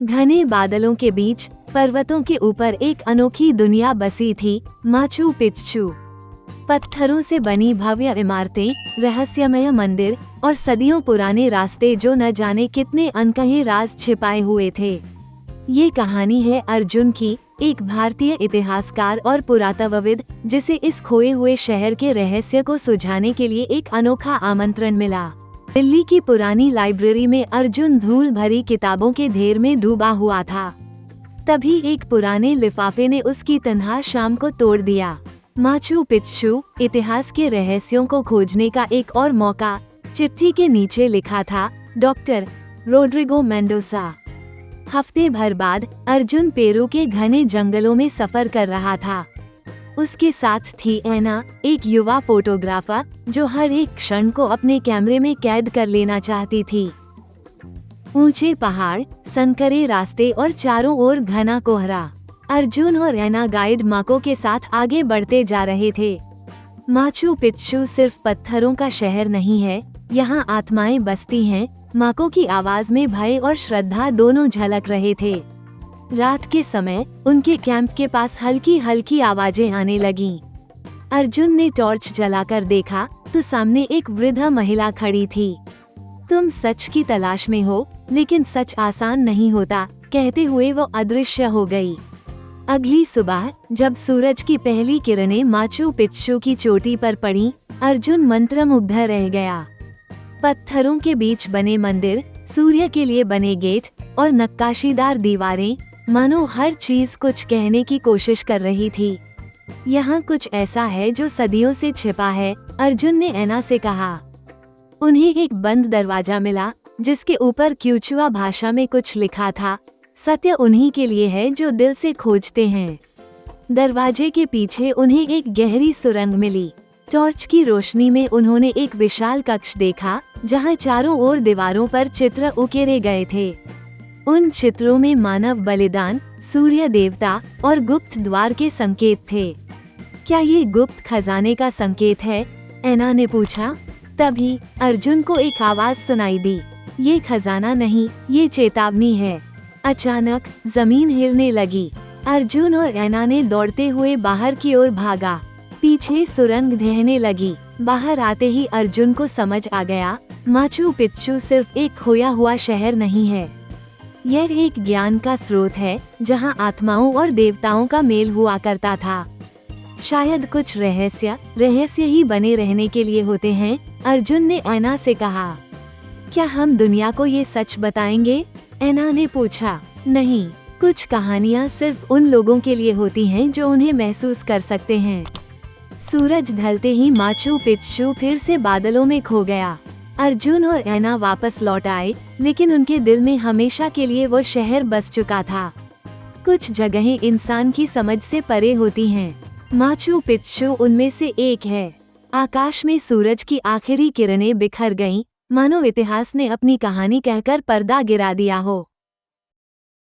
घने बादलों के बीच पर्वतों के ऊपर एक अनोखी दुनिया बसी थी, माचू पिच्चू। पत्थरों से बनी भव्य इमारतें, रहस्यमय मंदिर और सदियों पुराने रास्ते जो न जाने कितने अनकहे राज छिपाए हुए थे। ये कहानी है अर्जुन की, एक भारतीय इतिहासकार और पुरातत्वविद जिसे इस खोए हुए शहर के रहस्य को सुलझाने के लिए एक अनोखा आमंत्रण मिला। दिल्ली की पुरानी लाइब्रेरी में अर्जुन धूल भरी किताबों के ढेर में डूबा हुआ था। तभी एक पुराने लिफाफे ने उसकी तन्हा शाम को तोड़ दिया। माचू पिच्चू, इतिहास के रहस्यों को खोजने का एक और मौका। चिट्ठी के नीचे लिखा था, डॉक्टर रोड्रिगो मेंडोसा। हफ्ते भर बाद अर्जुन पेरू के घने जंगलों में सफर कर रहा था। उसके साथ थी एना, एक युवा फोटोग्राफर जो हर एक क्षण को अपने कैमरे में कैद कर लेना चाहती थी। ऊंचे पहाड़, संकरे रास्ते और चारों ओर घना कोहरा। अर्जुन और एना गाइड माको के साथ आगे बढ़ते जा रहे थे। माचू पिच्चू सिर्फ पत्थरों का शहर नहीं है, यहाँ आत्माएं बसती हैं। माको की आवाज में भय और श्रद्धा दोनों झलक रहे थे। रात के समय उनके कैंप के पास हल्की हल्की आवाजें आने लगीं। अर्जुन ने टॉर्च जलाकर देखा तो सामने एक वृद्ध महिला खड़ी थी। तुम सच की तलाश में हो, लेकिन सच आसान नहीं होता, कहते हुए वो अदृश्य हो गई। अगली सुबह जब सूरज की पहली किरणें माचू पिच्चू की चोटी पर पड़ी, अर्जुन मंत्रमुग्ध रह गया। पत्थरों के बीच बने मंदिर, सूर्य के लिए बने गेट और नक्काशीदार दीवारें, मानो हर चीज कुछ कहने की कोशिश कर रही थी। यहाँ कुछ ऐसा है जो सदियों से छिपा है, अर्जुन ने एना से कहा। उन्हें एक बंद दरवाजा मिला जिसके ऊपर क्यूचुआ भाषा में कुछ लिखा था, सत्य उन्हीं के लिए है जो दिल से खोजते हैं। दरवाजे के पीछे उन्हें एक गहरी सुरंग मिली। टॉर्च की रोशनी में उन्होंने एक विशाल कक्ष देखा जहाँ चारों ओर दीवारों पर चित्र उकेरे गए थे। उन चित्रों में मानव बलिदान, सूर्य देवता और गुप्त द्वार के संकेत थे। क्या ये गुप्त खजाने का संकेत है? एना ने पूछा। तभी अर्जुन को एक आवाज सुनाई दी, ये खजाना नहीं, ये चेतावनी है। अचानक जमीन हिलने लगी। अर्जुन और एना ने दौड़ते हुए बाहर की ओर भागा। पीछे सुरंग ढहने लगी। बाहर आते ही अर्जुन को समझ आ गया, माचू पिच्चू सिर्फ एक खोया हुआ शहर नहीं है, यह एक ज्ञान का स्रोत है जहां आत्माओं और देवताओं का मेल हुआ करता था। शायद कुछ रहस्य ही बने रहने के लिए होते हैं, अर्जुन ने एना से कहा। क्या हम दुनिया को ये सच बताएंगे? एना ने पूछा। नहीं, कुछ कहानियाँ सिर्फ उन लोगों के लिए होती हैं जो उन्हें महसूस कर सकते हैं। सूरज ढलते ही माचू पिच्चू फिर से बादलों में खो गया। अर्जुन और एना वापस लौट आए, लेकिन उनके दिल में हमेशा के लिए वो शहर बस चुका था। कुछ जगहें इंसान की समझ से परे होती हैं। माचू पिच्चू उनमें से एक है। आकाश में सूरज की आखिरी किरणें बिखर गईं, मानो इतिहास ने अपनी कहानी कहकर पर्दा गिरा दिया हो।